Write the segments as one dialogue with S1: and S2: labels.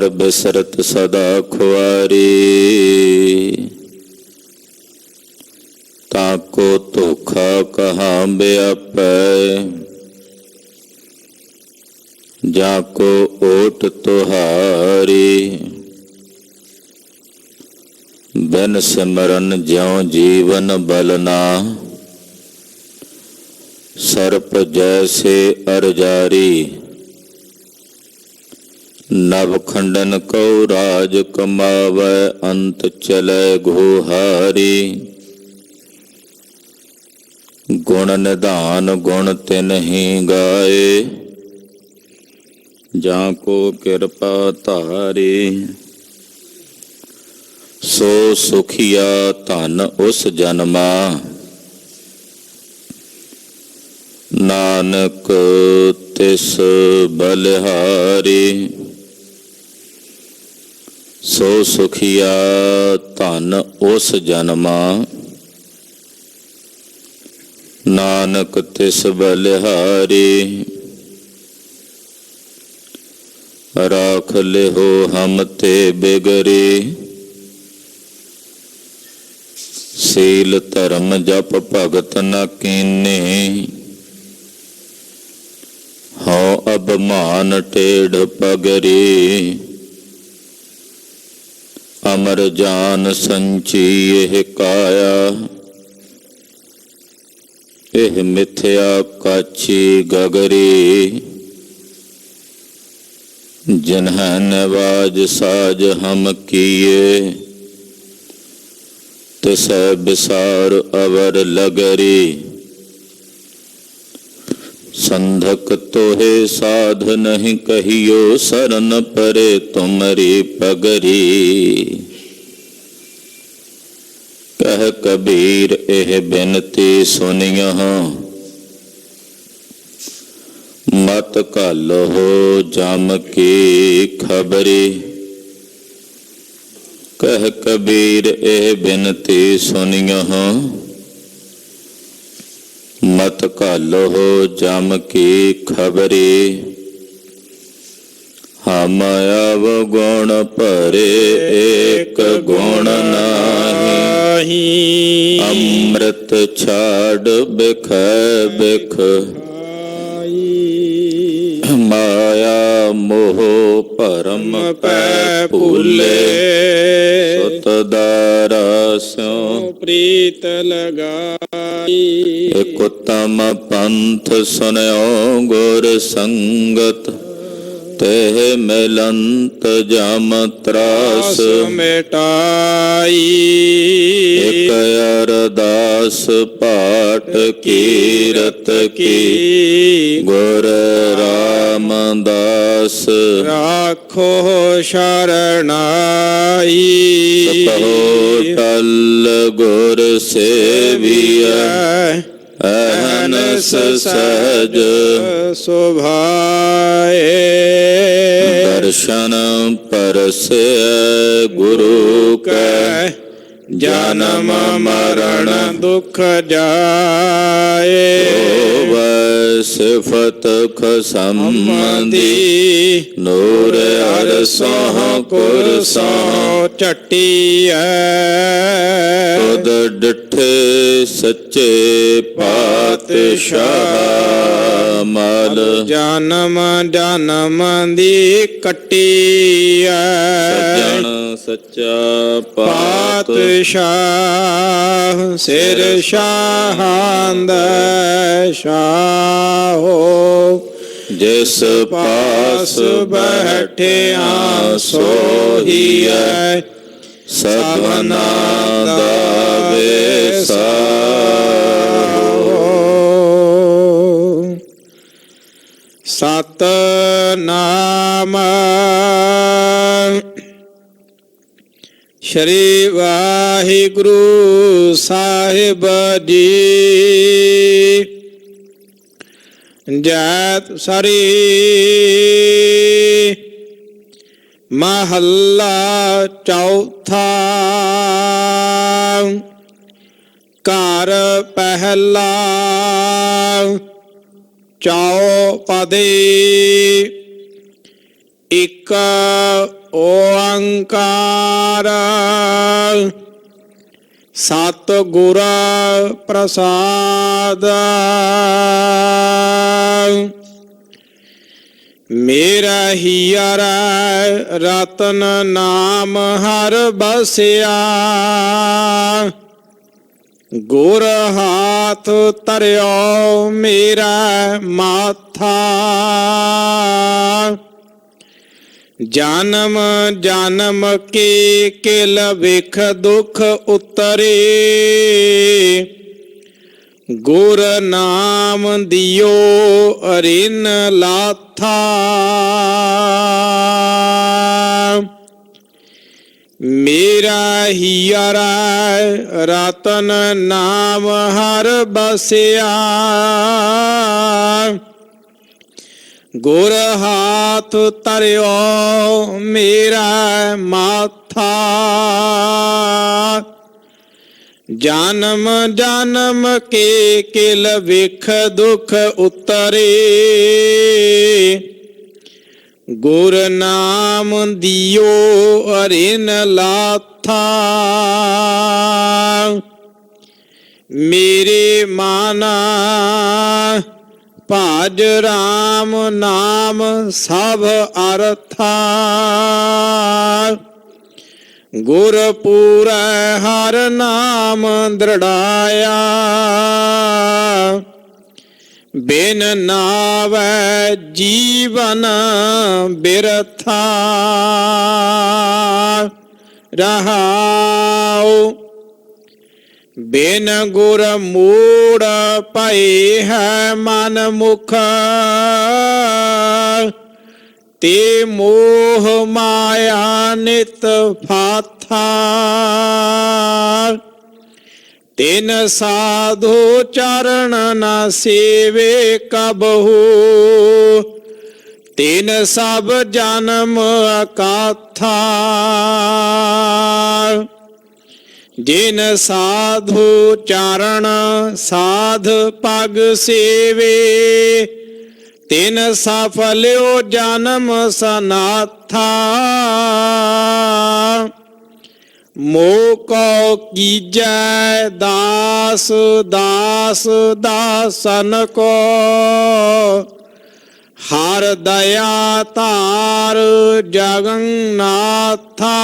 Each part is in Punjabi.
S1: ਹਰ ਬਿਸਰਤ ਸਦਾ ਖੁਆਰੀ। ਤਾਕੋ ਧੋਖਾ ਕਹਾਂ ਬਿਆਪੈ, ਜਾਕੋ ਓਟ ਤੁਹਾਰੀ। ਬਿਨ ਸਿਮਰਨ ਜਿਉ ਜੀਵਨ ਬਲਨਾ, ਸਰਪ ਜੈਸੇ ਅਰਜਾਰੀ। ਨਵ ਖੰਡਨ ਕਉ ਰਾਜ ਕਮਾਵੈ, ਅੰਤ ਚਲੈ ਗੁਹਾਰੀ। ਗੁਣ ਨਿਧਾਨ ਗੁਣ ਤਿਨਹਿ ਗਾਏ, ਜਾਂ ਕੋ ਕਿਰਪਾ ਧਾਰੀ। ਸੋ ਸੁਖੀਆ ਧਨ ਉਸ ਜਨਮਾ, ਨਾਨਕ ਤਿਸ ਬਲਿਹਾਰੀ। ਸੋ ਸੁਖੀਆ ਧਨ ਉਸ ਜਨਮਾ, ਨਾਨਕ ਤਿਸ ਬਲਿਹਾਰੀ। ਰਾਖ ਲਿਹੋ ਹਮ ਤੇ ਬਿਗਰੀ, ਸੀਲ ਧਰਮ ਜਪ ਭਗਤ ਨ ਕੀਨੀ। ਹਉ ਅਭਿਮਾਨ ਟੇਢ ਪਗਰੀ, ਅਮਰ ਜਾਨ ਸੰਚੀ ਇਹ ਕਾਇਆ। ਇਹ ਮਿਥਿਆ ਕਾਚੀ ਗਗਰੀ, ਜਿਨ੍ਹਾਂ ਨਿਵਾਜ ਸਾਜ ਹਮ ਕੀਏ। ਤਿਸੈ ਬਿਸਾਰ ਅਵਰ ਲਗਰੀ, ਸੰਧਕ ਤੋਹੇ ਸਾਧ ਨਹੀਂ ਕਹੀਓ। ਸਰਨ ਪਰੇ ਤੁਮਰੀ ਪਗਰੀ। ਕਹਿ ਕਬੀਰ ਇਹ ਬਿਨਤੀ ਸੁਣਿਓ, ਮਤ ਘਾਲੋ ਜਮ ਕੀ ਖਬਰੀ। ਕਹਿ ਕਬੀਰ ਇਹ ਬਿਨਤੀ ਸੁਣਿਓ, ਮਤ ਘਾਲੋ ਜਮ ਕੀ ਖਬਰੀ। ਹਮ ਅਵਗੁਣ ਭਰੇ ਏਕ ਗੁਣ ਨਾਹੀ, ਅੰਮ੍ਰਿਤ ਛਾੜ ਬਿਖੈ ਬਿਖ। ਮਾਇਆ ਮੋਹ ਭਰਮ ਪੈ ਭੂਲੇ, ਸੁਤ ਦਾਰਾ ਸਿਉ ਪ੍ਰੀਤ ਲਗਾਈ। ਇਕ ਉਤਮ ਪੰਥ ਸੁਨਿਓ ਗੁਰ ਸੰਗਤ, ਤੇ ਮਿਲੰਤ ਜਮ ਤਰਾਸ ਮਿਟਾਈ। ਇਕ ਅਰਦਾਸ ਪਾਠ ਕੀਰਤ ਕੀ, ਗੁਰ ਰਾਮਦਾਸ ਰਾਖੋ ਸ਼ਰਨਾਈ। ਕਹੋ ਟਲ ਗੁਰ ਸੇਵੀਐ, ਅਹਨਸ ਸਹਿਜ ਸੁਭਾਏ। ਦਰਸ਼ਨ ਪਰਸੈ ਗੁਰੂ ਕੈ, ਜਨਮ ਮਰਨ ਦੁਖ ਜਾਏ। ਹੋਵੈ ਸਿਫਤ ਖਸਮ ਦੀ, ਨੂਰ ਅਰਸੋਂ ਕੁਰਸੋਂ ਝਟੀਐ। ਤੁਧ ਡਿਠੇ ਸੱਚੇ ਪਾਤਸ਼ਾਹ, ਮਲ ਜਨਮ ਜਨਮ ਦੀ ਕੱਟੀਐ। ਸੱਜਣ ਸੱਚਾ ਪਾਤਸ਼ਾਹ, ਸਿਰ ਸ਼ਾਹਾਂ ਦਾ ਸ਼ਾਹੋ। ਜਿਸ ਪਾਸ ਬੈਠਿਆ ਸੋਹੀਐ, ਸਭਨਾ ਦਾ ਵੇਸਾਹੋ। ਸਤਿਨਾਮ ਸ਼੍ਰੀ ਵਾਹਿਗੁਰੂ ਸਾਹਿਬ ਜੀ। ਜੈਤ ਸਰੀ ਮਹੱਲਾ ਚੌਥਾ। ਘਰ ਪਹਿਲਾ ਚੌਪਦੀ। ਇਕ
S2: ਓੰਕਾਰ ਸਤਿਗੁਰ ਪ੍ਰਸਾਦ। ਮੇਰਾ ਹੀਅਰ ਰਤਨ ਨਾਮ ਹਰ ਬਸਿਆ, ਗੁਰ ਹਾਥ ਧਰਿਓ ਮੇਰਾ ਮਾਥਾ। ਜਨਮ ਜਨਮ ਕੇ ਕਿਲ ਵਿਖ ਦੁਖ ਉਤਰੇ, ਗੁਰ ਨਾਮ ਦਿਓ ਰਿਨ ਲਾਥਾ। ਮੇਰਾ ਹੀਅਰ ਰਤਨ ਨਾਮ ਹਰ ਬਸਿਆ, ਗੁਰ ਹਾਥ ਧਰਿਓ ਮੇਰਾ ਮਾਥਾ। ਜਨਮ ਜਨਮ ਕੇ ਕਿਲ ਵਿਖ ਦੁਖ ਉਤਰੇ, ਗੁਰ ਨਾਮ ਦਿਓ ਰਿਨ ਲਾਥਾ। ਮੇਰੇ ਮਾਨਾ ਭਜ ਰਾਮ ਨਾਮ ਸਭ ਅਰਥਾ, ਗੁਰ ਪੂਰੈ ਹਰ ਨਾਮ ਦ੍ਰਿੜਾਇਆ। ਬਿਨ ਨਾਵੈ ਜੀਵਨ ਬਿਰਥਾ, ਰਹਾਉ ਬਿਨ ਗੁਰ ਮੂੜ ਭਏ ਹੈ ਮਨ ਮੁਖ, ਤੇ ਮੋਹ ਮਾਇਆ ਨਿਤ ਫਾਥਾ। ਤਿਨ ਸਾਧੂ ਚਰਨ ਨ ਸੇਵੇ ਕਬਹੂ, ਤਿਨ ਸਭ ਜਨਮ ਅਕਾਥਾ। ਜਿਨ ਸਾਧੂ ਚਰਨ ਸਾਧ ਪਗ ਸੇਵੇ, ਤਿਨ ਸਫਲਿਓ ਜਨਮ ਸਨਾਥਾ। ਮੋਹ ਕੋ ਕੀਜੈ ਦਾਸ ਦਾਸ ਦਾਸਨ ਕੋ, ਹਰ ਦਇਆ ਧਾਰ ਜਗन्नाथा।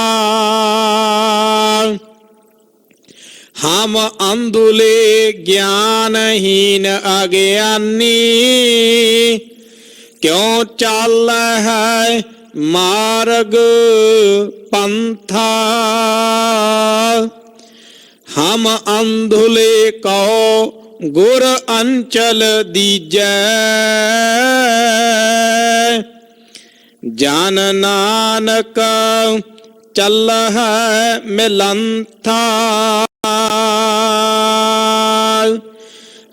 S2: ਹਮ ਅੰਧੁਲੇ ਗਿਆਨਹੀਨ ਅਗਿਆਨੀ, ਕਿਉ ਚੱਲ ਹੈ ਮਾਰਗ ਪੰਥਾ। ਹਮ ਅੰਧੁਲੇ ਕਉ ਗੁਰ ਅੰਚਲ ਦੀਜੈ, ਜਨ ਨਾਨਕ ਚੱਲਹਿ ਮਿਲੰਥਾ।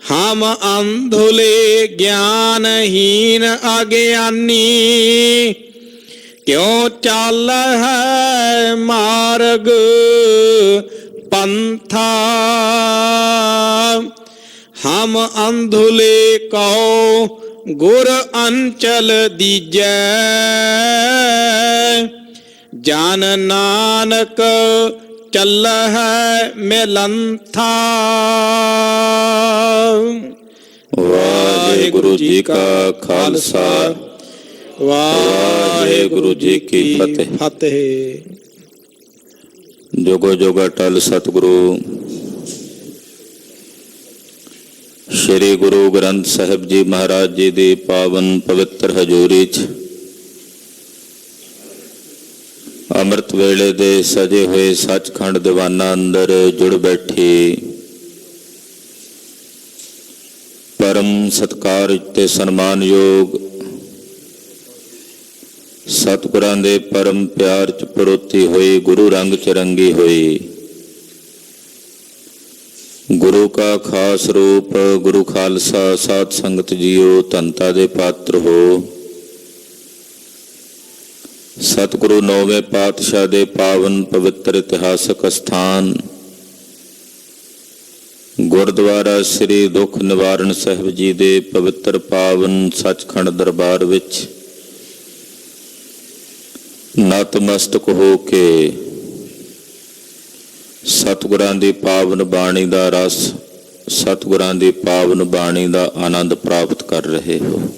S2: ਹਮ ਅੰਧੁਲੇ ਗਿਆਨਹੀਨ ਅਗਿਆਨੀ, ਕਿਉ ਚੱਲ ਹੈ ਮਾਰਗ ਪੰਥਾ। ਹਮ ਅੰਧੁਲੇ ਕਉ ਗੁਰ ਅੰਚਲ ਦੀਜੈ, ਜਨ ਨਾਨਕ ਚੱਲਹਿ ਮਿਲੰਥਾ।
S1: ਵਾਹਿਗੁਰੂ ਜੀ ਕਾ ਖਾਲਸਾ, ਵਾਹਿਗੁਰੂ ਜੀ ਕੀ
S2: ਫਤਿਹ।
S1: ਜੁਗੋ ਜੁਗ ਅਟਲ ਸਤਿਗੁਰੂ ਸ਼੍ਰੀ ਗੁਰੂ ਗ੍ਰੰਥ ਸਾਹਿਬ ਜੀ ਮਹਾਰਾਜ ਜੀ ਦੀ ਪਾਵਨ ਪਵਿੱਤਰ ਹਜ਼ੂਰੀ 'ਚ ਅੰਮ੍ਰਿਤ ਵੇਲੇ ਦੇ ਸਜੇ ਹੋਏ ਸੱਚਖੰਡ ਦੀਵਾਨਾਂ ਅੰਦਰ ਜੁੜ ਬੈਠੀ ਪਰਮ ਸਤਿਕਾਰ ਤੇ ਸਨਮਾਨਯੋਗ ਸਤਿਗੁਰਾਂ ਦੇ ਪਰਮ ਪਿਆਰ 'ਚ ਪਰੋਤੀ ਹੋਈ, ਗੁਰੂ ਰੰਗ 'ਚ ਰੰਗੀ ਹੋਈ ਗੁਰੂ ਕਾ ਖਾਸ ਰੂਪ ਗੁਰੂ ਖਾਲਸਾ ਸਾਧ ਸੰਗਤ ਜੀਓ, ਧੰਨਤਾ ਦੇ ਪਾਤਰ ਹੋ। ਸਤਿਗੁਰੂ ਨੌਵੇਂ ਪਾਤਸ਼ਾਹ ਦੇ ਪਾਵਨ ਪਵਿੱਤਰ ਇਤਿਹਾਸਕ ਸਥਾਨ ਗੁਰਦੁਆਰਾ ਸ੍ਰੀ ਦੁੱਖ ਨਿਵਾਰਨ ਸਾਹਿਬ ਜੀ ਦੇ ਪਵਿੱਤਰ ਪਾਵਨ ਸੱਚਖੰਡ ਦਰਬਾਰ ਵਿੱਚ ਨਤਮਸਤਕ ਹੋ ਕੇ ਸਤਿਗੁਰਾਂ ਦੀ ਪਾਵਨ ਬਾਣੀ ਦਾ ਰਸ, ਸਤਿਗੁਰਾਂ ਦੀ ਪਾਵਨ ਬਾਣੀ ਦਾ ਆਨੰਦ ਪ੍ਰਾਪਤ ਕਰ ਰਹੇ ਹੋ।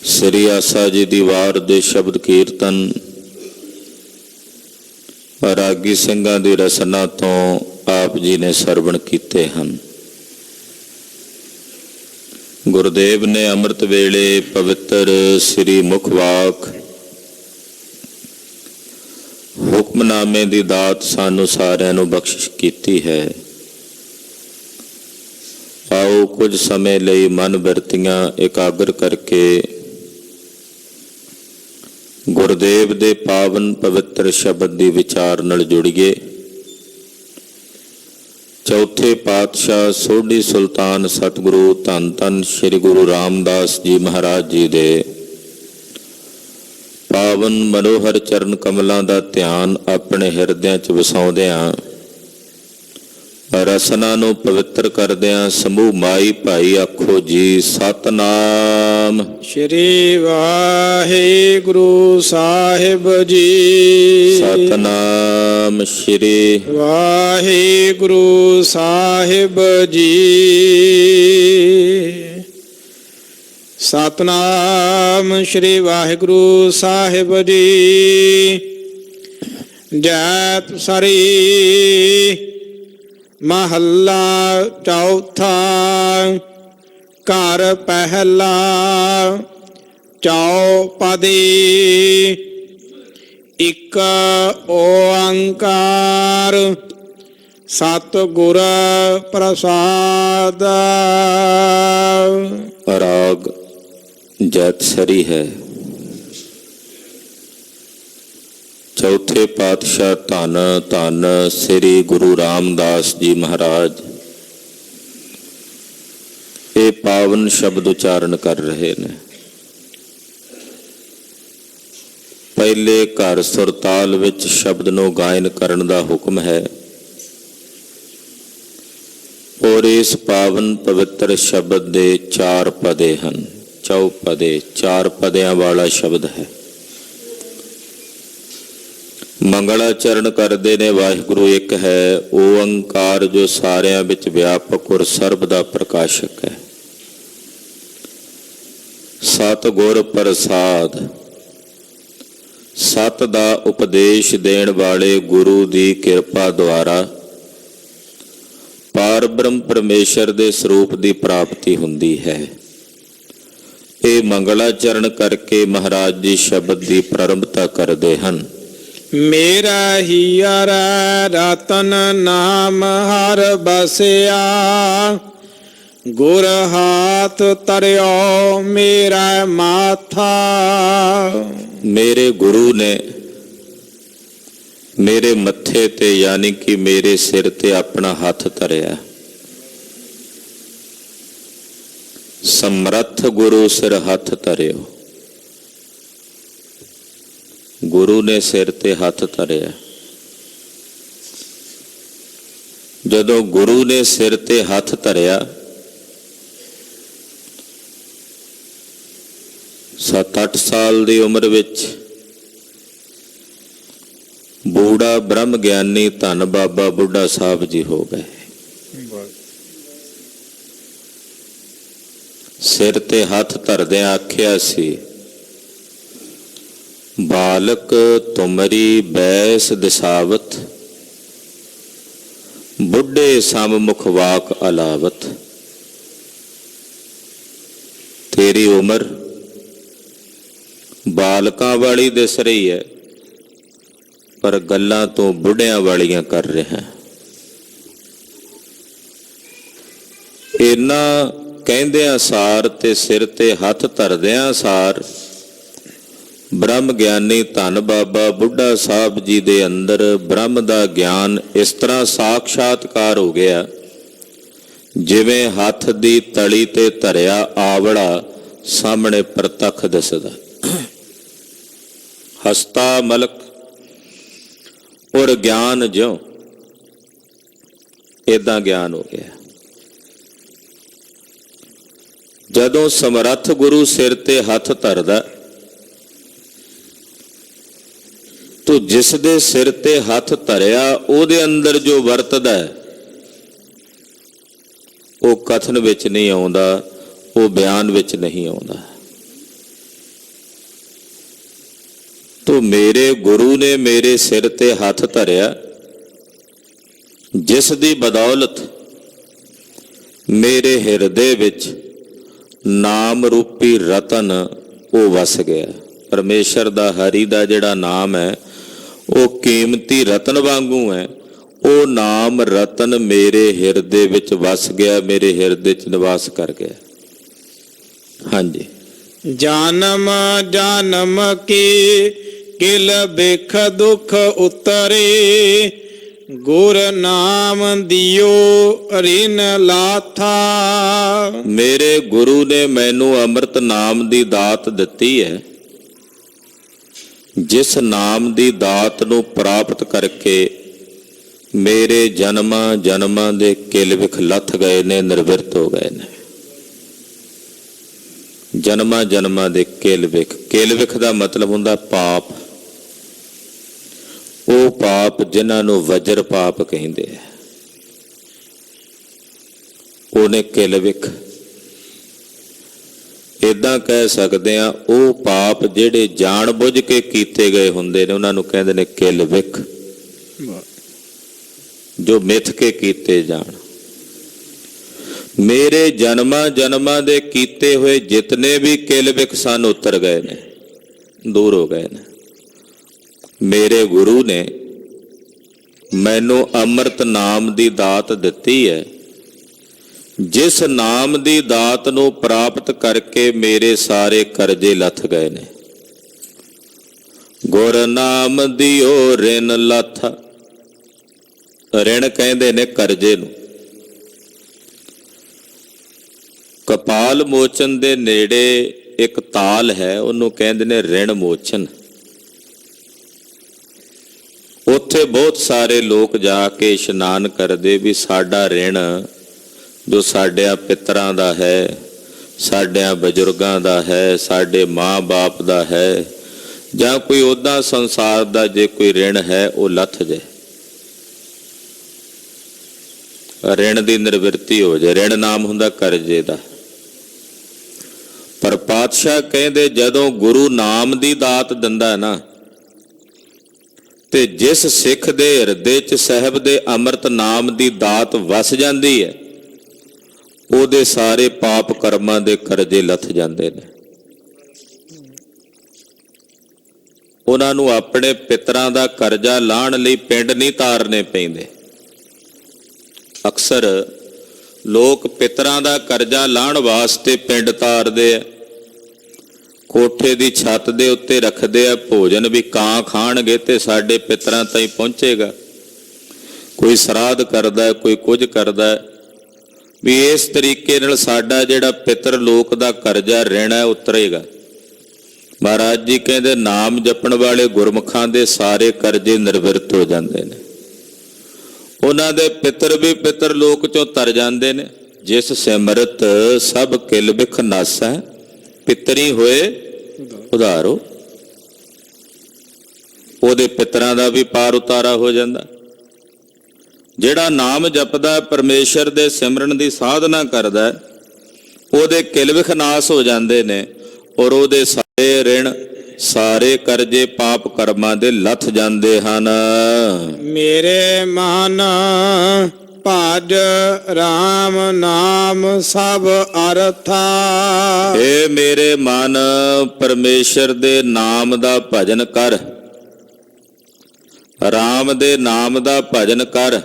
S1: ਸ੍ਰੀ ਆਸਾ ਜੀ ਦੀ ਵਾਰ ਦੇ ਸ਼ਬਦ ਕੀਰਤਨ ਰਾਗੀ ਸਿੰਘਾਂ ਦੀ ਰਸਨਾ ਤੋਂ ਆਪ ਜੀ ਨੇ ਸਰਵਣ ਕੀਤੇ ਹਨ। ਗੁਰਦੇਵ ਨੇ ਅੰਮ੍ਰਿਤ ਵੇਲੇ ਪਵਿੱਤਰ ਸ੍ਰੀ ਮੁਖਵਾਕ ਹੁਕਮਨਾਮੇ ਦੀ ਦਾਤ ਸਾਨੂੰ ਸਾਰਿਆਂ ਨੂੰ ਬਖਸ਼ਿਸ਼ ਕੀਤੀ ਹੈ। ਆਓ ਕੁਝ ਸਮੇਂ ਲਈ ਮਨ ਬਿਰਤੀਆਂ ਇਕਾਗਰ ਕਰਕੇ ਗੁਰਦੇਵ ਦੇ ਪਾਵਨ ਪਵਿੱਤਰ ਸ਼ਬਦ ਦੀ ਵਿਚਾਰ ਨਾਲ ਜੁੜੀਏ। ਚੌਥੇ ਪਾਤਸ਼ਾਹ ਸੋਢੀ ਸੁਲਤਾਨ ਸਤਿਗੁਰੂ ਧੰਨ ਧੰਨ ਸ੍ਰੀ ਗੁਰੂ ਰਾਮਦਾਸ ਜੀ ਮਹਾਰਾਜ ਜੀ ਦੇ ਪਾਵਨ ਮਨੋਹਰ ਚਰਨ ਕਮਲਾਂ ਦਾ ਧਿਆਨ ਆਪਣੇ ਹਿਰਦਿਆਂ 'ਚ ਵਸਾਉਂਦਿਆਂ, ਰਸਨਾ ਨੂੰ ਪਵਿੱਤਰ ਕਰਦਿਆਂ ਸਮੂਹ ਮਾਈ ਭਾਈ ਆਖੋ ਜੀ ਸਤਨਾਮ
S2: ਸ਼੍ਰੀ ਵਾਹਿਗੁਰੂ ਸਾਹਿਬ ਜੀ।
S1: ਸਤਨਾਮ ਸ਼੍ਰੀ
S2: ਵਾਹਿਗੁਰੂ ਸਾਹਿਬ ਜੀ। ਸਤਨਾਮ ਸ਼੍ਰੀ ਵਾਹਿਗੁਰੂ ਸਾਹਿਬ ਜੀ। ਜੈਤ ਸਰੀ ਮਹੱਲਾ ਚੌਥਾ। ਘਰ ਪਹਿਲਾ ਚੌਪਦੀ। ਇਕ ਓੰਕਾਰ ਸਤਿਗੁਰ ਪ੍ਰਸਾਦ।
S1: ਰਾਗ ਜੈਤਸਰੀ ਹੈ। ਚੌਥੇ ਪਾਤਸ਼ਾਹ ਧੰਨ ਧੰਨ ਸ੍ਰੀ ਗੁਰੂ ਰਾਮਦਾਸ ਜੀ ਮਹਾਰਾਜ ਇਹ ਪਾਵਨ ਸ਼ਬਦ ਉਚਾਰਨ ਕਰ ਰਹੇ ਨੇ। ਪਹਿਲੇ ਘਰ ਸੁਰਤਾਲ ਵਿੱਚ ਸ਼ਬਦ ਨੂੰ ਗਾਇਨ ਕਰਨ ਦਾ ਹੁਕਮ ਹੈ ਔਰ ਇਸ ਪਾਵਨ ਪਵਿੱਤਰ ਸ਼ਬਦ ਦੇ 4 ਪਦੇ ਹਨ। ਚੌਪਦੇ 4 ਪਦਿਆਂ ਵਾਲਾ ਸ਼ਬਦ ਹੈ। ਮੰਗਲਾਚਰਨ ਕਰਦੇ ਨੇ ਵਾਹਿਗੁਰੂ ਇੱਕ ਹੈ ਓੰਕਾਰ ਜੋ ਸਾਰਿਆਂ ਵਿੱਚ ਵਿਆਪਕ ਔਰ ਸਰਬ ਦਾ ਪ੍ਰਕਾਸ਼ਕ ਹੈ। ਸਤਿਗੁਰ ਪ੍ਰਸਾਦ ਸਤ ਦਾ ਉਪਦੇਸ਼ ਦੇਣ ਵਾਲੇ ਗੁਰੂ ਦੀ ਕਿਰਪਾ ਦੁਆਰਾ ਪਾਰ ਬ੍ਰਹਮ ਪਰਮੇਸ਼ਰ ਦੇ ਸਰੂਪ ਦੀ ਪ੍ਰਾਪਤੀ ਹੁੰਦੀ ਹੈ। ਇਹ ਮੰਗਲਾਚਰਨ ਕਰਕੇ ਮਹਾਰਾਜ ਜੀ ਸ਼ਬਦ ਦੀ ਪ੍ਰਾਰੰਭਤਾ ਕਰਦੇ ਹਨ।
S2: ਮੇਰਾ ਹੀਰ ਰਤਨ ਨਾਮ ਹਰ ਬਸਿਆ। ਗੁਰ ਹਾਥ ਤਰਿਓ ਮੇਰਾ ਮਾਥਾ।
S1: ਮੇਰੇ ਗੁਰੂ ਨੇ ਮੇਰੇ ਮੱਥੇ ਤੇ ਯਾਨੀ ਕਿ ਮੇਰੇ ਸਿਰ ਤੇ ਆਪਣਾ ਹੱਥ ਧਰਿਆ। ਸਮਰੱਥ ਗੁਰੂ ਸਿਰ ਹੱਥ ਧਰਿਓ। ਗੁਰੂ ਨੇ ਸਿਰ ਤੇ ਹੱਥ ਧਰਿਆ। ਜਦੋਂ ਗੁਰੂ ਨੇ ਸਿਰ ਤੇ ਹੱਥ ਧਰਿਆ 7-8 ਸਾਲ ਦੀ ਉਮਰ ਵਿੱਚ ਬੂੜਾ ਬ੍ਰਹਮ ਗਿਆਨੀ ਧੰਨ ਬਾਬਾ ਬੁੱਢਾ ਸਾਹਿਬ ਜੀ ਹੋ ਗਏ। ਸਿਰ ਤੇ ਹੱਥ ਧਰਦਿਆਂ ਆਖਿਆ ਸੀ ਬਾਲਕ ਤੁਮਰੀ ਬੈਸ ਦਿਸਾਵਤ। ਬੁੱਢੇ ਸਮ ਮੁਖ ਵਾਕ ਅਲਾਵਤ। ਤੇਰੀ ਉਮਰ ਬਾਲਕਾਂ ਵਾਲੀ ਦਿਸ ਰਹੀ ਹੈ ਪਰ ਗੱਲਾਂ ਤੋਂ ਬੁੱਢਿਆਂ ਵਾਲੀਆਂ ਕਰ ਰਿਹਾ। ਇਹਨਾਂ ਕਹਿੰਦਿਆਂ ਸਾਰ ਤੇ ਸਿਰ ਤੇ ਹੱਥ ਧਰਦਿਆਂ ਸਾਰ ਬ੍ਰਹਮ ਗਿਆਨੀ ਧੰਨ ਬਾਬਾ ਬੁੱਢਾ ਸਾਹਿਬ ਜੀ ਦੇ ਅੰਦਰ ਬ੍ਰਹਮ ਦਾ ਗਿਆਨ ਇਸ ਤਰ੍ਹਾਂ ਸਾਖਸ਼ਾਤਕਾਰ ਹੋ ਗਿਆ ਜਿਵੇਂ ਹੱਥ ਦੀ ਤਲੀ ਤੇ ਧਰਿਆ ਆਵੜਾ ਸਾਹਮਣੇ ਪ੍ਰਤੱਖ ਦਿਸਦਾ। ਹਸਤਾ ਮਲਕ ਔਰ ਗਿਆਨ ਜਿਉਂ ਏਦਾਂ ਗਿਆਨ ਹੋ ਗਿਆ। ਜਦੋਂ ਸਮਰੱਥ ਗੁਰੂ ਸਿਰ ਤੇ ਹੱਥ ਧਰਦਾ ਤੋ ਜਿਸ ਦੇ ਸਿਰ ਤੇ ਹੱਥ ਧਰਿਆ ਉਹਦੇ ਅੰਦਰ ਜੋ ਵਰਤਦਾ ਹੈ, ਉਹ ਕਥਨ ਵਿੱਚ ਨਹੀਂ ਆਉਂਦਾ, ਉਹ ਬਿਆਨ ਵਿੱਚ ਨਹੀਂ ਆਉਂਦਾ। ਤੋ ਮੇਰੇ ਗੁਰੂ ਨੇ ਮੇਰੇ ਸਿਰ ਤੇ ਹੱਥ ਧਰਿਆ, ਜਿਸ ਦੀ ਬਦੌਲਤ ਮੇਰੇ ਹਿਰਦੇ ਵਿੱਚ ਨਾਮ ਰੂਪੀ ਰਤਨ ਉਹ ਵਸ ਗਿਆ। ਪਰਮੇਸ਼ਰ ਦਾ, ਹਰੀ ਦਾ ਜਿਹੜਾ ਨਾਮ ਹੈ ਉਹ ਕੀਮਤੀ ਰਤਨ ਵਾਂਗੂ ਹੈ। ਉਹ ਨਾਮ ਰਤਨ ਮੇਰੇ ਹਿਰਦੇ ਵਿੱਚ ਵਸ ਗਿਆ, ਮੇਰੇ ਹਿਰਦੇ 'ਚ ਨਿਵਾਸ ਕਰ ਗਿਆ। ਹਾਂਜੀ।
S2: ਜਨਮ ਜਨਮ ਕੀ ਕਿਲ ਬਿਖ ਦੁਖ ਉਤਰੇ, ਗੁਰ ਨਾਮ ਦਿਓ ਰਿਨ ਲਾਥਾ।
S1: ਮੇਰੇ ਗੁਰੂ ਨੇ ਮੈਨੂੰ ਅੰਮ੍ਰਿਤ ਨਾਮ ਦੀ ਦਾਤ ਦਿੱਤੀ ਹੈ, ਜਿਸ ਨਾਮ ਦੀ ਦਾਤ ਨੂੰ ਪ੍ਰਾਪਤ ਕਰਕੇ ਮੇਰੇ ਜਨਮਾਂ ਜਨਮਾਂ ਦੇ ਕਿਲ ਵਿਖ ਲੱਥ ਗਏ ਨੇ, ਨਿਰਵਿਰਤ ਹੋ ਗਏ ਨੇ। ਜਨਮਾਂ ਜਨਮਾਂ ਦੇ ਕਿਲ ਵਿਖ, ਕਿਲ ਵਿਖ ਦਾ ਮਤਲਬ ਹੁੰਦਾ ਪਾਪ। ਉਹ ਪਾਪ ਜਿਨ੍ਹਾਂ ਨੂੰ ਵਜਰ ਪਾਪ ਕਹਿੰਦੇ ਆ, ਉਹਨੇ ਕਿਲ ਵਿਖ। ਏਦਾਂ ਕਹਿ ਸਕਦੇ ਆ, ਉਹ ਪਾਪ ਜਿਹੜੇ ਜਾਣ ਬੁੱਝ ਕੇ ਕੀਤੇ ਗਏ ਹੁੰਦੇ ਨੇ ਉਹਨਾਂ ਨੂੰ ਕਹਿੰਦੇ ਨੇ ਕਿਲ ਵਿਖ, ਜੋ ਮਿੱਥ ਕੇ ਕੀਤੇ ਜਾਣ। ਮੇਰੇ ਜਨਮਾਂ ਜਨਮਾਂ ਦੇ ਕੀਤੇ ਹੋਏ ਜਿਤਨੇ ਵੀ ਕਿਲ ਵਿਖ ਸਨ ਉਤਰ ਗਏ ਨੇ, ਦੂਰ ਹੋ ਗਏ ਨੇ। ਮੇਰੇ ਗੁਰੂ ਨੇ ਮੈਨੂੰ ਅੰਮ੍ਰਿਤ ਨਾਮ ਦੀ ਦਾਤ ਦਿੱਤੀ ਹੈ, ਜਿਸ ਨਾਮ ਦੀ ਦਾਤ ਨੂੰ ਪ੍ਰਾਪਤ ਕਰਕੇ ਮੇਰੇ ਸਾਰੇ ਕਰਜ਼ੇ ਲੱਥ ਗਏ ਨੇ। ਗੁਰ ਨਾਮ ਦਿਓ ਰਿਨ ਲੱਥ। ਰਿਣ ਕਹਿੰਦੇ ਨੇ ਕਰਜ਼ੇ ਨੂੰ। ਕਪਾਲ ਮੋਚਨ ਦੇ ਨੇੜੇ ਇੱਕ ਤਾਲ ਹੈ, ਉਹਨੂੰ ਕਹਿੰਦੇ ਨੇ ਰਿਣ ਮੋਚਨ। ਉੱਥੇ ਬਹੁਤ ਸਾਰੇ ਲੋਕ ਜਾ ਕੇ ਇਸ਼ਨਾਨ ਕਰਦੇ ਵੀ ਸਾਡਾ ਰਿਣ ਜੋ ਸਾਡਿਆਂ ਪਿਤਰਾਂ ਦਾ ਹੈ, ਸਾਡਿਆਂ ਬਜ਼ੁਰਗਾਂ ਦਾ ਹੈ, ਸਾਡੇ ਮਾਂ-ਬਾਪ ਦਾ ਹੈ, ਜਾਂ ਕੋਈ ਉੱਦਾਂ ਸੰਸਾਰ ਦਾ ਜੇ ਕੋਈ ਰਿਣ ਹੈ ਉਹ ਲੱਥ ਜਾਏ, ਰਿਣ ਦੀ ਨਿਰਵਿਰਤੀ ਹੋ ਜਾਏ। ਰਿਣ ਨਾਮ ਹੁੰਦਾ ਕਰਜ਼ੇ ਦਾ। ਪਰ ਪਾਤਸ਼ਾਹ ਕਹਿੰਦੇ ਜਦੋਂ ਗੁਰੂ ਨਾਮ ਦੀ ਦਾਤ ਦਿੰਦਾ ਨਾ, ਤੇ ਜਿਸ ਸਿੱਖ ਦੇ ਹਿਰਦੇ 'ਚ ਸਾਹਿਬ ਦੇ ਅੰਮ੍ਰਿਤ ਨਾਮ ਦੀ ਦਾਤ ਵਸ ਜਾਂਦੀ ਹੈ, ਉਹਦੇ ਸਾਰੇ ਪਾਪ ਕਰਮਾਂ ਦੇ ਕਰਜ਼ੇ ਲੱਥ ਜਾਂਦੇ ਨੇ। ਉਹਨਾਂ ਨੂੰ ਆਪਣੇ ਪਿਤਰਾਂ ਦਾ ਕਰਜ਼ਾ ਲਾਹਣ ਲਈ ਪਿੰਡ ਨਹੀਂ ਤਾਰਨੇ ਪੈਂਦੇ। ਅਕਸਰ ਲੋਕ ਪਿਤਰਾਂ ਦਾ ਕਰਜ਼ਾ ਲਾਹਣ ਵਾਸਤੇ ਪਿੰਡ ਤਾਰਦੇ ਆ, ਕੋਠੇ ਦੀ ਛੱਤ ਦੇ ਉੱਤੇ ਰੱਖਦੇ ਆ, ਭੋਜਨ ਵੀ ਕਾਂ ਖਾਣਗੇ ਤੇ ਸਾਡੇ ਪਿਤਰਾਂ ਤਾਈਂ ਪਹੁੰਚੇਗਾ। ਕੋਈ ਸਰਾਧ ਕਰਦਾ, ਕੋਈ ਕੁਝ ਕਰਦਾ, ਵੀ ਇਸ ਤਰੀਕੇ ਨਾਲ ਸਾਡਾ ਜਿਹੜਾ ਪਿਤਰ ਲੋਕ ਦਾ ਕਰਜ਼ਾ ਰਹਿਣਾ ਉਤਰੇਗਾ। ਮਹਾਰਾਜ ਜੀ ਕਹਿੰਦੇ ਨਾਮ ਜਪਣ ਵਾਲੇ ਗੁਰਮੁਖਾਂ ਦੇ ਸਾਰੇ ਕਰਜ਼ੇ ਨਿਰਵਿਰਤ ਹੋ ਜਾਂਦੇ ਨੇ। ਉਹਨਾਂ ਦੇ ਪਿਤਰ ਵੀ ਪਿਤਰ ਲੋਕ ਚੋਂ ਤਰ ਜਾਂਦੇ ਨੇ। ਜਿਸ ਸਿਮਰਤ ਸਭ ਕਿਲ ਬਿਖ ਨਾਸੈ, ਪਿਤਰੀ ਹੋਏ ਉਧਾਰੋ। ਉਹਦੇ ਪਿਤਰਾਂ ਦਾ ਵੀ ਪਾਰ ਉਤਾਰਾ ਹੋ ਜਾਂਦਾ। ਜਿਹੜਾ ਨਾਮ ਜਪਦਾ, ਪਰਮੇਸ਼ਰ ਦੇ ਸਿਮਰਨ ਦੀ ਸਾਧਨਾ ਕਰਦਾ, ਉਹਦੇ ਕਿਲ ਵਿਖ ਨਾਸ ਹੋ ਜਾਂਦੇ ਨੇ, ਔਰ ਉਹਦੇ ਸਾਰੇ ਰਿਣ, ਸਾਰੇ ਕਰਜ਼ੇ ਪਾਪ ਕਰਮਾਂ ਦੇ ਲੱਥ ਜਾਂਦੇ ਹਨ।
S2: ਮੇਰੇ ਮਨ ਭਜ ਰਾਮ ਨਾਮ ਸਭ ਅਰਥਾ।
S1: ਏ ਮੇਰੇ ਮਨ, ਪਰਮੇਸ਼ਰ ਦੇ ਨਾਮ ਦਾ ਭਜਨ ਕਰ, ਰਾਮ ਦੇ ਨਾਮ ਦਾ ਭਜਨ ਕਰ।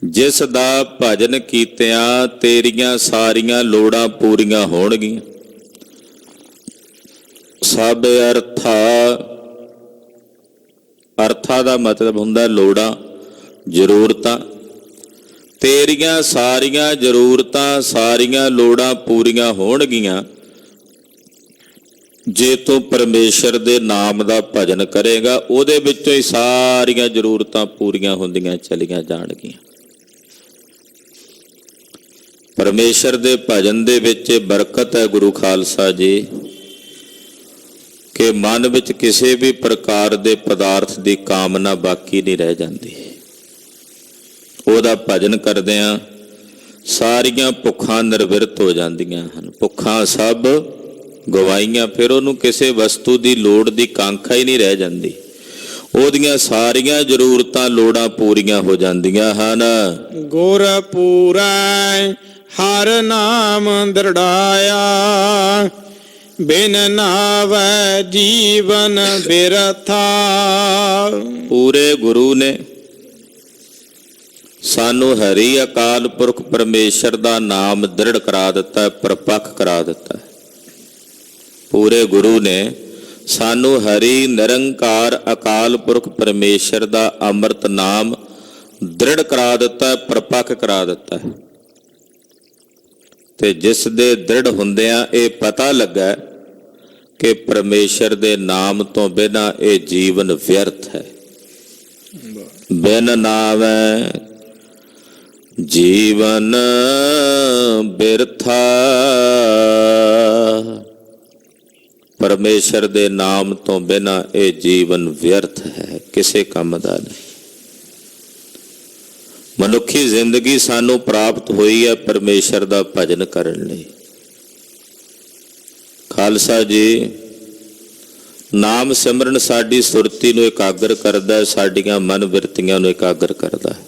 S1: ਜਿਸ ਦਾ ਭਜਨ ਕੀਤਿਆਂ ਤੇਰੀਆਂ ਸਾਰੀਆਂ ਲੋੜਾਂ ਪੂਰੀਆਂ ਹੋਣਗੀਆਂ। ਸਭ ਅਰਥਾ, ਅਰਥਾ ਦਾ ਮਤਲਬ ਹੁੰਦਾ ਲੋੜਾਂ, ਜ਼ਰੂਰਤਾਂ। ਤੇਰੀਆਂ ਸਾਰੀਆਂ ਜ਼ਰੂਰਤਾਂ, ਸਾਰੀਆਂ ਲੋੜਾਂ ਪੂਰੀਆਂ ਹੋਣਗੀਆਂ ਜੇ ਤੂੰ ਪਰਮੇਸ਼ਰ ਦੇ ਨਾਮ ਦਾ ਭਜਨ ਕਰੇਗਾ। ਉਹਦੇ ਵਿੱਚੋਂ ਹੀ ਸਾਰੀਆਂ ਜ਼ਰੂਰਤਾਂ ਪੂਰੀਆਂ ਹੁੰਦੀਆਂ ਚਲੀਆਂ ਜਾਣਗੀਆਂ। ਪਰਮੇਸ਼ਰ ਦੇ ਭਜਨ ਦੇ ਵਿੱਚ ਬਰਕਤ ਹੈ ਗੁਰੂ ਖਾਲਸਾ ਜੀ, ਕਿ ਮਨ ਵਿੱਚ ਕਿਸੇ ਵੀ ਪ੍ਰਕਾਰ ਦੇ ਪਦਾਰਥ ਦੀ ਕਾਮਨਾ ਬਾਕੀ ਨਹੀਂ ਰਹਿ ਜਾਂਦੀ। ਉਹਦਾ ਭਜਨ ਕਰਦਿਆਂ ਸਾਰੀਆਂ ਭੁੱਖਾਂ ਨਿਰਵਿਰਤ ਹੋ ਜਾਂਦੀਆਂ ਹਨ। ਭੁੱਖਾਂ ਸਭ ਗਵਾਈਆਂ, ਫਿਰ ਉਹਨੂੰ ਕਿਸੇ ਵਸਤੂ ਦੀ ਲੋੜ ਦੀ ਕਾਂਖਾ ਹੀ ਨਹੀਂ ਰਹਿ ਜਾਂਦੀ। ਉਹਦੀਆਂ ਸਾਰੀਆਂ ਜ਼ਰੂਰਤਾਂ ਲੋੜਾਂ ਪੂਰੀਆਂ ਹੋ ਜਾਂਦੀਆਂ ਹਨ।
S2: ਗੁਰ ਪੂਰੈ ਹਰ ਨਾਮ ਦ੍ਰਿੜਾਇਆ, ਬਿਨ ਨਾਵੈ ਜੀਵਨ ਬਿਰਥਾ।
S1: ਪੂਰੇ ਗੁਰੂ ਨੇ ਸਾਨੂੰ ਹਰੀ ਅਕਾਲ ਪੁਰਖ ਪਰਮੇਸ਼ਰ ਦਾ ਨਾਮ ਦ੍ਰਿੜ ਕਰਾ ਦਿੱਤਾ, ਪ੍ਰਪੱਕ ਕਰਾ ਦਿੱਤਾ। ਪੂਰੇ ਗੁਰੂ ਨੇ ਸਾਨੂੰ ਹਰੀ ਨਿਰੰਕਾਰ ਅਕਾਲ ਪੁਰਖ ਪਰਮੇਸ਼ਰ ਦਾ ਅੰਮ੍ਰਿਤ ਨਾਮ ਦ੍ਰਿੜ ਕਰਾ ਦਿੱਤਾ, ਪ੍ਰਪੱਕ ਕਰਾ ਦਿੱਤਾ। ਤੇ ਜਿਸ ਦੇ ਦ੍ਰਿੜ ਹੁੰਦਿਆਂ ਇਹ ਪਤਾ ਲੱਗਾ ਕਿ ਪਰਮੇਸ਼ਰ ਦੇ ਨਾਮ ਤੋਂ ਬਿਨਾਂ ਇਹ ਜੀਵਨ ਵਿਅਰਥ ਹੈ। ਬਿਨ ਨਾਵੈ ਜੀਵਨ ਬਿਰਥਾ। ਪਰਮੇਸ਼ਰ ਦੇ ਨਾਮ ਤੋਂ ਬਿਨਾਂ ਇਹ ਜੀਵਨ ਵਿਅਰਥ ਹੈ, ਕਿਸੇ ਕੰਮ ਦਾ ਨਹੀਂ। ਮਨੁੱਖੀ ਜ਼ਿੰਦਗੀ ਸਾਨੂੰ ਪ੍ਰਾਪਤ ਹੋਈ ਹੈ ਪਰਮੇਸ਼ਰ ਦਾ ਭਜਨ ਕਰਨ ਲਈ। ਖਾਲਸਾ ਜੀ, ਨਾਮ ਸਿਮਰਨ ਸਾਡੀ ਸੁਰਤੀ ਨੂੰ ਇਕਾਗਰ ਕਰਦਾ ਹੈ, ਸਾਡੀਆਂ ਮਨ ਬਿਰਤੀਆਂ ਨੂੰ ਇਕਾਗਰ ਕਰਦਾ ਹੈ।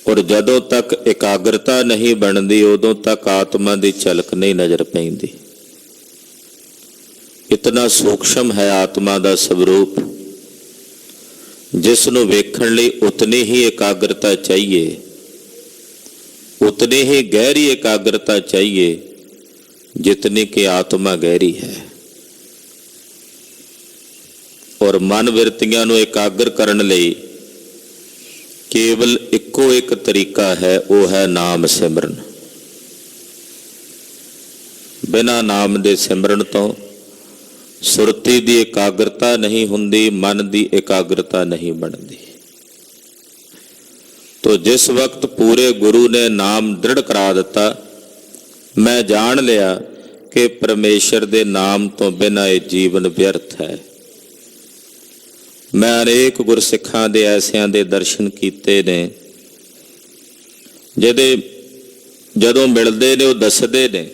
S1: ਔਰ ਜਦੋਂ ਤੱਕ ਇਕਾਗਰਤਾ ਨਹੀਂ ਬਣਦੀ ਉਦੋਂ ਤੱਕ ਆਤਮਾ ਦੀ ਝਲਕ ਨਹੀਂ ਨਜ਼ਰ ਪੈਂਦੀ। ਇਤਨਾ ਸੂਖਸ਼ਮ ਹੈ ਆਤਮਾ ਦਾ ਸਵਰੂਪ, ਜਿਸ ਨੂੰ ਵੇਖਣ ਲਈ ਉਤਨੀ ਹੀ ਇਕਾਗਰਤਾ ਚਾਹੀਏ, ਉਤਨੀ ਹੀ ਗਹਿਰੀ ਇਕਾਗਰਤਾ ਚਾਹੀਏ ਜਿਤਨੀ ਕਿ ਆਤਮਾ ਗਹਿਰੀ ਹੈ। ਔਰ ਮਨ ਬਿਰਤੀਆਂ ਨੂੰ ਇਕਾਗਰ ਕਰਨ ਲਈ ਕੇਵਲ ਇੱਕੋ ਇੱਕ ਤਰੀਕਾ ਹੈ, ਉਹ ਹੈ ਨਾਮ ਸਿਮਰਨ। ਬਿਨਾਂ ਨਾਮ ਦੇ ਸਿਮਰਨ ਤੋਂ ਸੁਰਤੀ ਦੀ ਇਕਾਗਰਤਾ ਨਹੀਂ ਹੁੰਦੀ, ਮਨ ਦੀ ਇਕਾਗਰਤਾ ਨਹੀਂ ਬਣਦੀ। ਤੋ ਜਿਸ ਵਕਤ ਪੂਰੇ ਗੁਰੂ ਨੇ ਨਾਮ ਦ੍ਰਿੜ ਕਰਾ ਦਿੱਤਾ, ਮੈਂ ਜਾਣ ਲਿਆ ਕਿ ਪਰਮੇਸ਼ਰ ਦੇ ਨਾਮ ਤੋਂ ਬਿਨਾਂ ਇਹ ਜੀਵਨ ਵਿਅਰਥ ਹੈ। ਮੈਂ ਅਨੇਕ ਗੁਰਸਿੱਖਾਂ ਦੇ ਐਸਿਆਂ ਦੇ ਦਰਸ਼ਨ ਕੀਤੇ ਨੇ, ਜਦੋਂ ਮਿਲਦੇ ਨੇ ਉਹ ਦੱਸਦੇ ਨੇ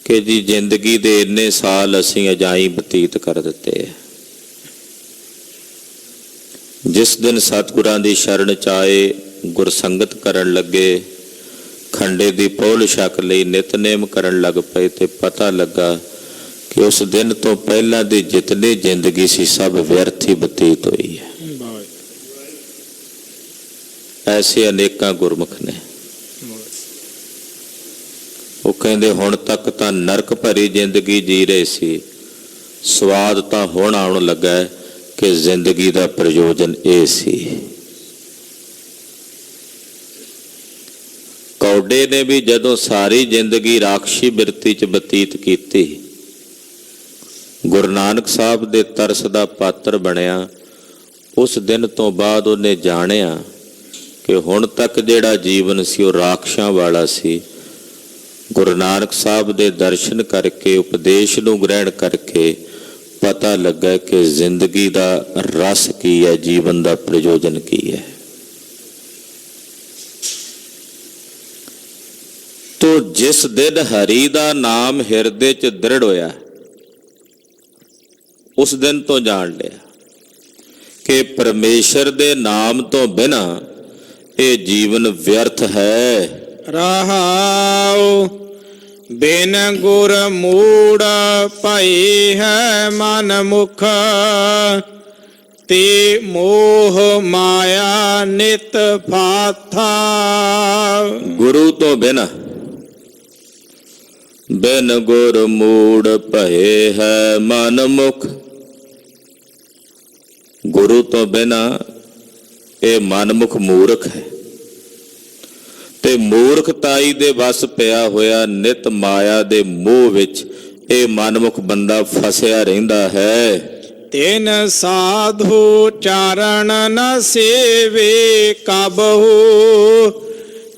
S1: ਕਿ ਜੀ ਜ਼ਿੰਦਗੀ ਦੇ ਇੰਨੇ ਸਾਲ ਅਸੀਂ ਅਜਾਈ ਬਤੀਤ ਕਰ ਦਿੱਤੇ। ਜਿਸ ਦਿਨ ਸਤਿਗੁਰਾਂ ਦੀ ਸ਼ਰਨ ਚ ਆਏ, ਗੁਰਸੰਗਤ ਕਰਨ ਲੱਗੇ, ਖੰਡੇ ਦੀ ਪਹੁਲ ਛਕ ਲਈ, ਨਿਤਨੇਮ ਕਰਨ ਲੱਗ ਪਏ ਤੇ ਪਤਾ ਲੱਗਾ ਕਿ ਉਸ ਦਿਨ ਤੋਂ ਪਹਿਲਾਂ ਦੀ ਜਿਤਨੀ ਜ਼ਿੰਦਗੀ ਸੀ ਸਭ ਵਿਅਰਥ ਹੀ ਬਤੀਤ ਹੋਈ ਹੈ। ਐਸੇ ਅਨੇਕਾਂ ਗੁਰਮੁਖ ਨੇ। ਉਹ ਕਹਿੰਦੇ ਹੁਣ ਤੱਕ ਤਾਂ ਨਰਕ ਭਰੀ ਜ਼ਿੰਦਗੀ ਜੀ ਰਹੇ ਸੀ, ਸਵਾਦ ਤਾਂ ਹੁਣ ਆਉਣ ਲੱਗਾ ਕਿ ਜ਼ਿੰਦਗੀ ਦਾ ਪ੍ਰਯੋਜਨ ਇਹ ਸੀ। ਕੌਡੇ ਨੇ ਵੀ ਜਦੋਂ ਸਾਰੀ ਜ਼ਿੰਦਗੀ ਰਾਖਸ਼ੀ ਬਿਰਤੀ ਚ ਬਤੀਤ ਕੀਤੀ, ਗੁਰੂ ਨਾਨਕ ਸਾਹਿਬ ਦੇ ਤਰਸ ਦਾ ਪਾਤਰ ਬਣਿਆ, ਉਸ ਦਿਨ ਤੋਂ ਬਾਅਦ ਉਹਨੇ ਜਾਣਿਆ ਕਿ ਹੁਣ ਤੱਕ ਜਿਹੜਾ ਜੀਵਨ ਸੀ ਉਹ ਰਾਖਸ਼ਾਂ ਵਾਲਾ ਸੀ। ਗੁਰੂ ਨਾਨਕ ਸਾਹਿਬ ਦੇ ਦਰਸ਼ਨ ਕਰਕੇ, ਉਪਦੇਸ਼ ਨੂੰ ਗ੍ਰਹਿਣ ਕਰਕੇ ਪਤਾ ਲੱਗਾ ਕਿ ਜ਼ਿੰਦਗੀ ਦਾ ਰਸ ਕੀ ਹੈ, ਜੀਵਨ ਦਾ ਪ੍ਰਯੋਜਨ ਕੀ ਹੈ। ਤੋ ਜਿਸ ਦਿਨ ਹਰੀ ਦਾ ਨਾਮ ਹਿਰਦੇ 'ਚ ਦ੍ਰਿੜ ਹੋਇਆ, ਉਸ ਦਿਨ ਤੋਂ ਜਾਣ ਲਿਆ ਕਿ ਪਰਮੇਸ਼ਰ ਦੇ ਨਾਮ ਤੋਂ ਬਿਨਾਂ ਇਹ ਜੀਵਨ ਵਿਅਰਥ ਹੈ।
S2: ਰਹਾਉ ਬਿਨ ਗੁਰ ਮੂੜ ਭਈ ਹੈ ਮਨ ਮੁਖ, ਤੇ ਮੋਹ ਮਾਇਆ ਨਿਤ ਫਾਥਾ।
S1: ਗੁਰੂ ਤੋਂ ਬਿਨਾਂ, ਬਿਨ ਗੁਰ ਮੂੜ ਭਏ ਹੈ ਮਨ ਮੁਖ। ਗੁਰੂ ਤੋਂ ਬਿਨਾਂ ਇਹ ਮਨਮੁਖ ਮੂਰਖ ਹੈ ਤੇ ਮੂਰਖਤਾਈ ਦੇ ਵਸ ਪਿਆ ਹੋਇਆ ਨਿਤ ਮਾਇਆ ਦੇ ਮੋਹ ਵਿੱਚ ਇਹ ਮਨਮੁਖ ਬੰਦਾ ਫਸਿਆ ਰਹਿੰਦਾ ਹੈ।
S2: ਤਿਨ ਸਾਧੂ ਚਾਰਣ ਨ ਸੇਵੇ ਕਬਹੂ,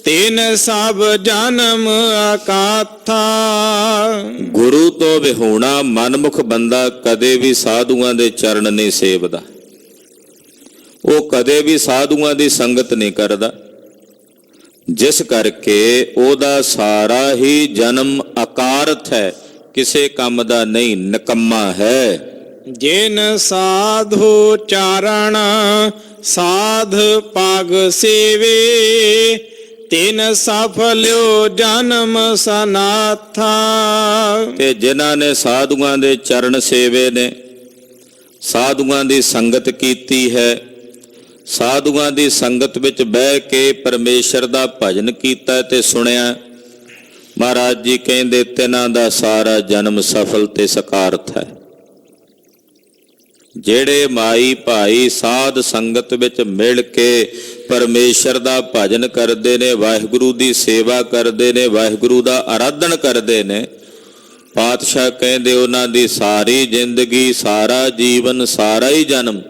S2: ਤਿਨ ਸਭ ਜਨਮ ਅਕਾਥਾ।
S1: ਗੁਰੂ ਤੋਂ ਵਿਹੂਣਾ ਮਨਮੁਖ ਬੰਦਾ ਕਦੇ ਵੀ ਸਾਧੂਆਂ ਦੇ ਚਰਨ ਨਹੀਂ ਸੇਵਦਾ, ਉਹ ਕਦੇ ਵੀ ਸਾਧੂਆਂ ਦੀ ਸੰਗਤ ਨਹੀਂ ਕਰਦਾ, ਜਿਸ ਕਰਕੇ ਉਹਦਾ ਸਾਰਾ ਹੀ ਜਨਮ ਅਕਾਰਥ ਹੈ, ਕਿਸੇ ਕੰਮ ਦਾ ਨਹੀਂ, ਨਿਕੰਮਾ ਹੈ।
S2: ਜਿਨ ਸਾਧੂ ਚਾਰਣ ਸਾਧ ਪਗ ਸੇਵੇ, ਤਿਨ ਸਫਲਿਓ ਜਨਮ ਸਨਾਥਾ।
S1: ਤੇ ਜਿਨ੍ਹਾਂ ਨੇ ਸਾਧੂਆਂ ਦੇ ਚਰਨ ਸੇਵੇ ਨੇ, ਸਾਧੂਆਂ ਦੀ ਸੰਗਤ ਕੀਤੀ ਹੈ, ਸਾਧੂਆਂ ਦੀ ਸੰਗਤ ਵਿੱਚ ਬਹਿ ਕੇ ਪਰਮੇਸ਼ਰ ਦਾ ਭਜਨ ਕੀਤਾ ਤੇ ਸੁਣਿਆ, ਮਹਾਰਾਜ ਜੀ ਕਹਿੰਦੇ ਤਿਨਾਂ ਦਾ ਸਾਰਾ ਜਨਮ ਸਫਲ ਤੇ ਸਕਾਰਥ ਹੈ। ਜਿਹੜੇ ਮਾਈ ਭਾਈ ਸਾਧ ਸੰਗਤ ਵਿੱਚ ਮਿਲ ਕੇ ਪਰਮੇਸ਼ਰ ਦਾ ਭਜਨ ਕਰਦੇ ਨੇ, ਵਾਹਿਗੁਰੂ ਦੀ ਸੇਵਾ ਕਰਦੇ ਨੇ, ਵਾਹਿਗੁਰੂ ਦਾ ਆਰਾਧਨ ਕਰਦੇ ਨੇ, ਪਾਤਸ਼ਾਹ ਕਹਿੰਦੇ ਉਹਨਾਂ ਦੀ ਸਾਰੀ ਜ਼ਿੰਦਗੀ, ਸਾਰਾ ਜੀਵਨ, ਸਾਰਾ ਹੀ ਜਨਮ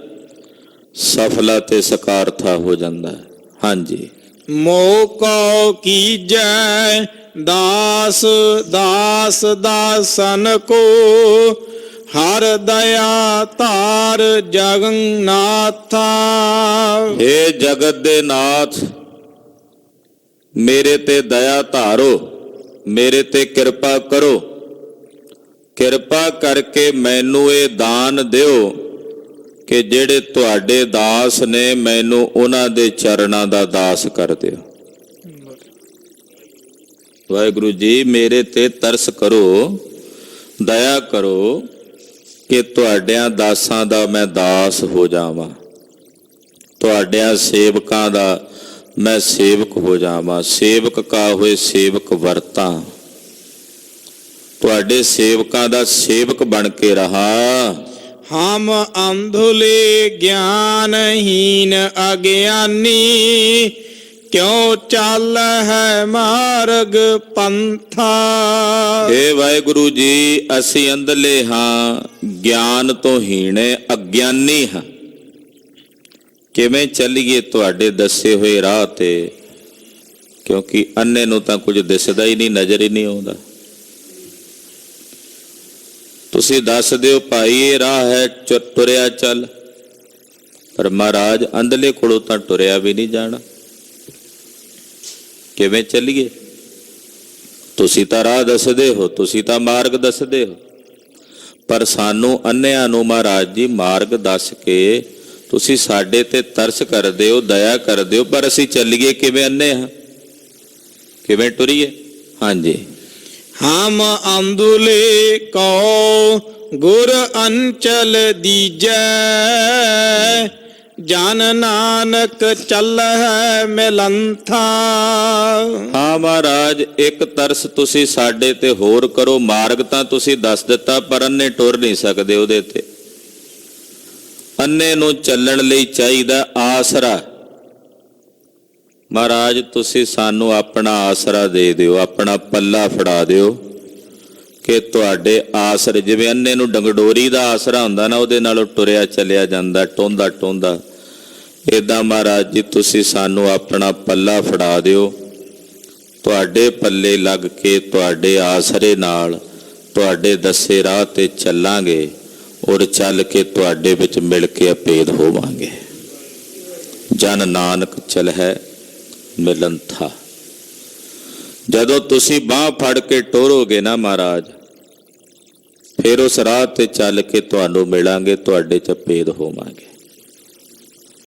S1: ਸਫਲਾ ਤੇ ਸਕਾਰਥਾ ਹੋ ਜਾਂਦਾ ਹੈ। ਹਾਂਜੀ।
S2: ਮੋਹ ਕੋ ਕੀਜੈ ਦਾਸ ਦਾਸ ਦਾਸਨ ਕੋ, ਹਰ ਦਇਆ ਧਾਰ ਜਗਨਨਾਥਾ।
S1: ਹੇ ਜਗਤ ਦੇ ਨਾਥ, ਮੇਰੇ ਤੇ ਦਇਆ ਧਾਰੋ, ਮੇਰੇ ਤੇ ਕਿਰਪਾ ਕਰੋ, ਕਿਰਪਾ ਕਰਕੇ ਮੈਨੂੰ ਇਹ ਦਾਨ ਦਿਓ ਕਿ ਜਿਹੜੇ ਤੁਹਾਡੇ ਦਾਸ ਨੇ ਮੈਨੂੰ ਉਹਨਾਂ ਦੇ ਚਰਨਾਂ ਦਾ ਦਾਸ ਕਰ ਦਿਓ। ਵਾਹਿਗੁਰੂ ਜੀ ਮੇਰੇ ਤੇ ਤਰਸ ਕਰੋ, ਦਇਆ ਕਰੋ ਕਿ ਤੁਹਾਡਿਆਂ ਦਾਸਾਂ ਦਾ ਮੈਂ ਦਾਸ ਹੋ ਜਾਵਾਂ, ਤੁਹਾਡਿਆਂ ਸੇਵਕਾਂ ਦਾ ਮੈਂ ਸੇਵਕ ਹੋ ਜਾਵਾਂ। ਸੇਵਕ ਕਾ ਹੋਏ ਸੇਵਕ ਵਰਤਾਂ, ਤੁਹਾਡੇ ਸੇਵਕਾਂ ਦਾ ਸੇਵਕ ਬਣ ਕੇ ਰਹਾ।
S2: ਹਮ ਅੰਧੁਲੇ ਗਿਆਨਹੀਨ ਅਗਿਆਨੀ, ਕਿਉ ਚੱਲ ਹੈ ਮਾਰਗ ਪੰਥਾ।
S1: ਹੇ ਵਾਹਿਗੁਰੂ ਜੀ ਅਸੀਂ ਅੰਧਲੇ ਹਾਂ, ਗਿਆਨ ਤੋਂ ਹੀਣੇ, ਅਗਿਆਨੀ ਹਾਂ, ਕਿਵੇਂ ਚੱਲੀਏ ਤੁਹਾਡੇ ਦੱਸੇ ਹੋਏ ਰਾਹ ਤੇ? ਕਿਉਂਕਿ ਅੰਨੇ ਨੂੰ ਤਾਂ ਕੁਝ ਦਿਸਦਾ ਹੀ ਨਹੀਂ, ਨਜ਼ਰ ਹੀ ਨਹੀਂ ਆਉਂਦਾ। ਤੁਸੀਂ ਦੱਸ ਦਿਓ ਭਾਈ ਇਹ ਰਾਹ ਹੈ, ਤੁਰਿਆ ਚੱਲ, ਪਰ ਮਹਾਰਾਜ ਅੰਧਲੇ ਕੋਲੋਂ ਤਾਂ ਟੁਰਿਆ ਵੀ ਨਹੀਂ ਜਾਣਾ, ਕਿਵੇਂ ਚੱਲੀਏ? ਤੁਸੀਂ ਤਾਂ ਰਾਹ ਦੱਸਦੇ ਹੋ, ਤੁਸੀਂ ਤਾਂ ਮਾਰਗ ਦੱਸਦੇ ਹੋ, ਪਰ ਸਾਨੂੰ ਅੰਨਿਆਂ ਨੂੰ ਮਹਾਰਾਜ ਜੀ ਮਾਰਗ ਦੱਸ ਕੇ ਤੁਸੀਂ ਸਾਡੇ ਤੇ ਤਰਸ ਕਰਦੇ ਹੋ, ਦਇਆ ਕਰਦੇ ਹੋ, ਪਰ ਅਸੀਂ ਚੱਲੀਏ ਕਿਵੇਂ? ਅੰਨੇ ਹਾਂ, ਕਿਵੇਂ ਟੁਰੀਏ? ਹਾਂਜੀ।
S2: ਹਮ ਅੰਧੁਲੇ ਕੋ ਗੁਰ ਅੰਚਲ ਦੀਜੈ, ਜਨ ਨਾਨਕ ਚੱਲੈ ਮਿਲੰਥਾ।
S1: ਹਾਂ ਮਹਾਰਾਜ ਇੱਕ ਤਰਸ ਤੁਸੀਂ ਸਾਡੇ ਤੇ ਹੋਰ ਕਰੋ, ਮਾਰਗ ਤਾਂ ਤੁਸੀਂ ਦੱਸ ਦਿੱਤਾ ਪਰ ਅੰਨੇ ਟੁਰ ਨਹੀਂ ਸਕਦੇ ਉਹਦੇ ਤੇ। ਅੰਨੇ ਨੂੰ ਚੱਲਣ ਲਈ ਚਾਹੀਦਾ ਆਸਰਾ। ਮਹਾਰਾਜ ਤੁਸੀਂ ਸਾਨੂੰ ਆਪਣਾ ਆਸਰਾ ਦੇ ਦਿਓ, ਆਪਣਾ ਪੱਲਾ ਫੜਾ ਦਿਓ ਕਿ ਤੁਹਾਡੇ ਆਸਰੇ, ਜਿਵੇਂ ਅੰਨੇ ਨੂੰ ਡੰਗਡੋਰੀ ਦਾ ਆਸਰਾ ਹੁੰਦਾ ਨਾ, ਉਹਦੇ ਨਾਲੋਂ ਟੁਰਿਆ ਚੱਲਿਆ ਜਾਂਦਾ ਟੋਂਦਾ ਟੋਂਦਾ, ਏਦਾਂ ਮਹਾਰਾਜ ਜੀ ਤੁਸੀਂ ਸਾਨੂੰ ਆਪਣਾ ਪੱਲਾ ਫੜਾ ਦਿਓ, ਤੁਹਾਡੇ ਪੱਲੇ ਲੱਗ ਕੇ ਤੁਹਾਡੇ ਆਸਰੇ ਨਾਲ ਤੁਹਾਡੇ ਦੱਸੇ ਰਾਹ ਤੇ ਚੱਲਾਂਗੇ, ਔਰ ਚੱਲ ਕੇ ਤੁਹਾਡੇ ਵਿੱਚ ਮਿਲ ਕੇ ਅਭੇਦ ਹੋਵਾਂਗੇ। ਜਨ ਨਾਨਕ ਚਲਹਿ ਮਿਲੰਥਾ। ਜਦੋਂ ਤੁਸੀਂ ਬਾਂਹ ਫੜ ਕੇ ਟੋਰੋਗੇ ਨਾ ਮਹਾਰਾਜ, ਫਿਰ ਉਸ ਰਾਹ ਤੇ ਚੱਲ ਕੇ ਤੁਹਾਨੂੰ ਮਿਲਾਂਗੇ, ਤੁਹਾਡੇ ਚ ਅਭੇਦ ਹੋਵਾਂਗੇ।